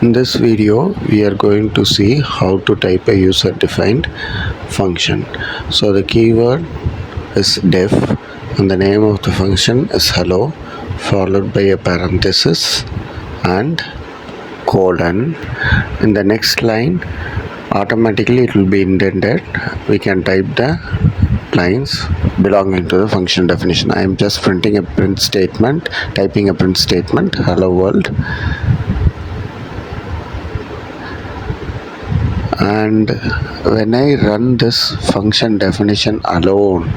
In this video, we are going to see how to type a user-defined function. So the keyword is def and the name of the function is hello, followed by a parenthesis and colon. In the next line, automatically it will be indented. We can type the lines belonging to the function definition. I am just typing a print statement, hello world. And when I run this function definition alone,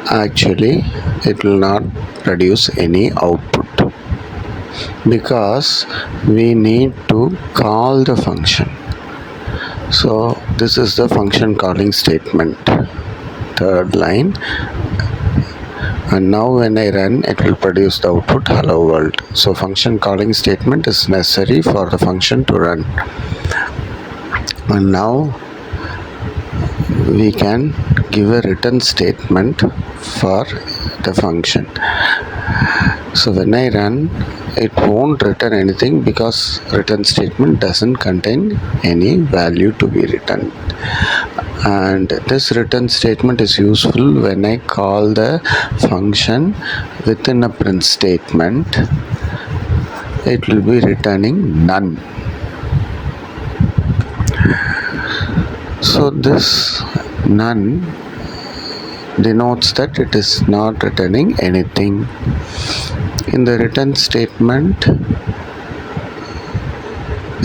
actually it will not produce any output because we need to call the function. So this is the function calling statement, third line. And now when I run, it will produce the output hello world. So function calling statement is necessary for the function to run. And now we can give a return statement for the function. So when I run, it won't return anything because return statement doesn't contain any value to be returned. And this return statement is useful when I call the function within a print statement. It will be returning none. So this none denotes that it is not returning anything. In the return statement,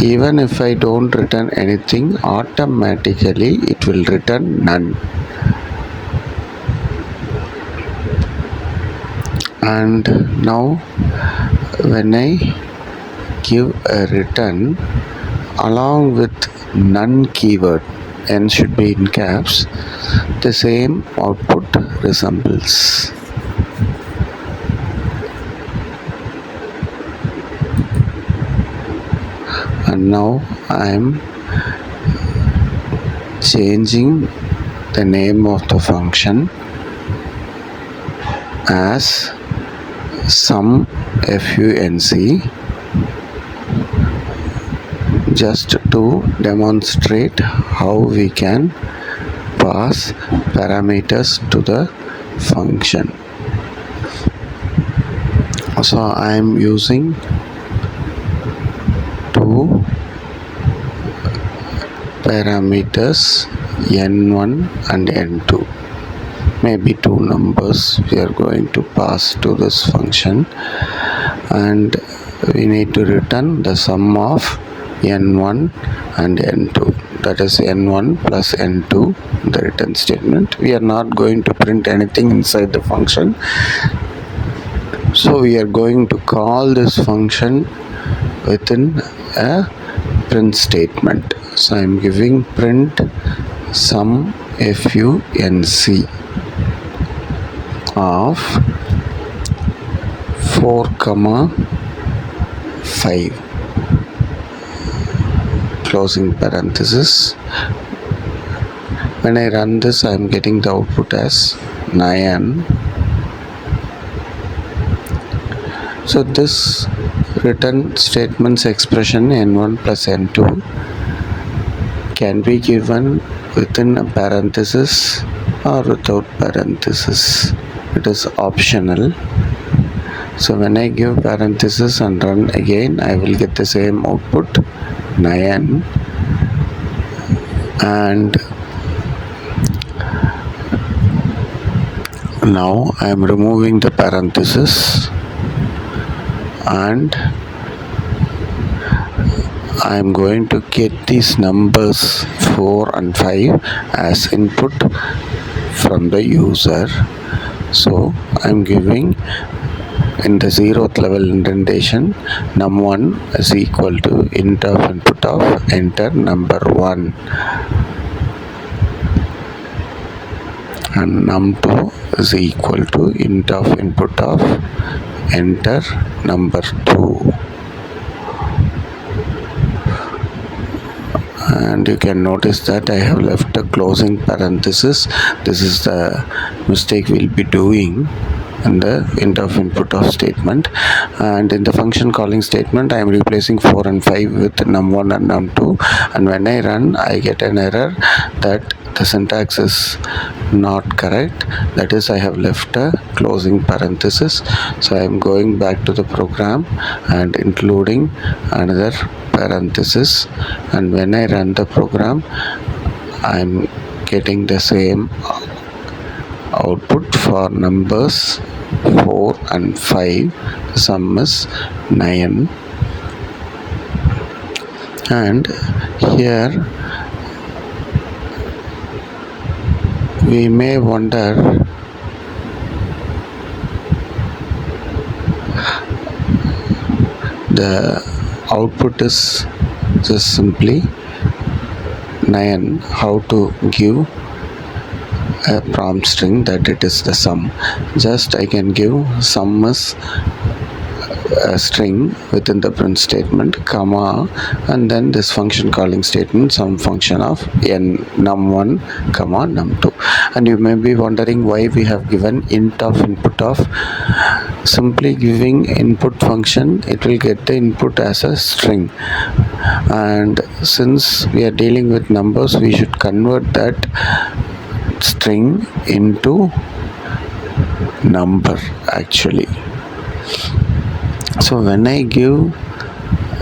even if I don't return anything, automatically it will return none. And now when I give a return along with none keyword, n should be in caps, the same output resembles. And now I am changing the name of the function as sum func just to demonstrate how we can pass parameters to the function. So I am using two parameters n1 and n2, maybe two numbers we are going to pass to this function, and we need to return the sum of n1 and n2, that is n1 plus n2, the return statement. We are not going to print anything inside the function, so we are going to call this function within a print statement. So I am giving print sum func of 4, 5, closing parenthesis. When I run this, I am getting the output as 9. So this return statement's expression n1 plus n2 can be given within a parenthesis or without parenthesis. It is optional. So when I give parenthesis and run again, I will get the same output 9. And now I am removing the parenthesis and I am going to get these numbers 4 and 5 as input from the user. So I am giving in the 0th level indentation num1 is equal to int of input of enter number 1, and num2 is equal to int of input of enter number 2. And you can notice that I have left a closing parenthesis. This is the mistake we'll be doing. in the end of input of statement, and in the function calling statement I am replacing 4 and 5 with num1 and num2, and when I run I get an error that the syntax is not correct, that is I have left a closing parenthesis. So I am going back to the program and including another parenthesis, and when I run the program I am getting the same output for numbers 4 and 5. The sum is 9, and here we may wonder the output is just simply 9. How to give a prompt string that it is the sum? Just I can give sum is a string within the print statement, comma, and then this function calling statement, some function of n num1 comma num2. And you may be wondering why we have given int of input of. Simply giving input function, it will get the input as a string, and since we are dealing with numbers we should convert that string into number actually. So when I give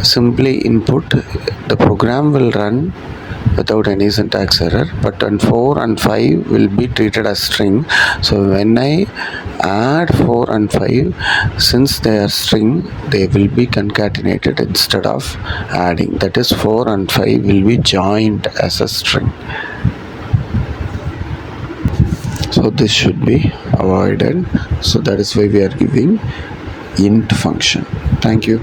simply input, the program will run without any syntax error, but on 4 and 5 will be treated as string. So when I add 4 and 5, since they are string, they will be concatenated instead of adding, that is 4 and 5 will be joined as a string. So this should be avoided. So that is why we are giving int function. Thank you.